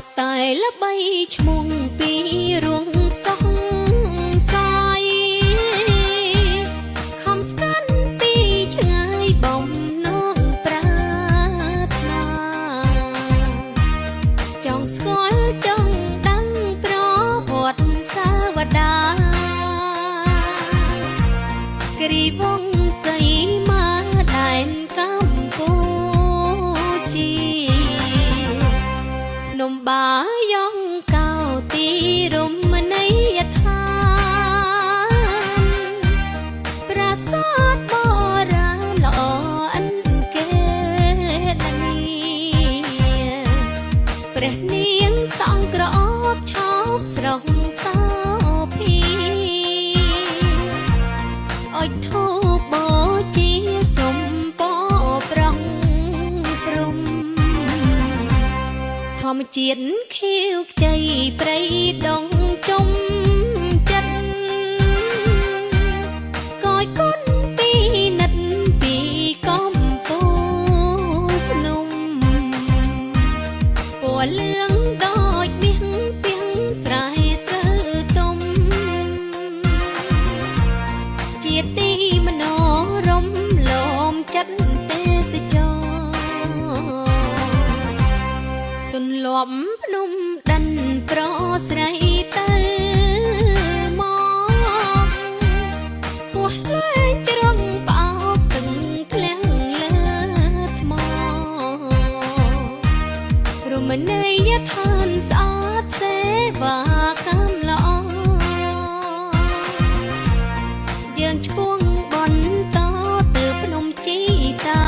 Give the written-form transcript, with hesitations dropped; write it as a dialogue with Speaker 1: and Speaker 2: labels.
Speaker 1: บតែល្បីឈ្មោះពីរួងសោះសាយខំស្គាល់ពីឆ្ងាយបំណងប្រាថ្នាចង់ស្គាល់ចង់ដឹងប្រវត្តិសាវតាគ្រីវងសីមាដែនកម្ពុជានំបាយងកៅទីរមណីយដ្ឋានប្រាសាទបុរាណល្អអិនគេដានីព្រះនាងសង្ក្រអូបឆោបស្រុកសោភីអុជធូបបូជាសុំពរប្រងព្រំធម្មជាតិខៀវខ្ចីព្រៃដងជុំចិត្តកយគុណពីនិតពីកំពូភ្នំពណ៌លឿងដូចមាសពីងស្រែស្រូវទុំជាទីមនោរម្យលំចិត្តទេសចរទន្លាប់ភ្នំដិនប្រស្រី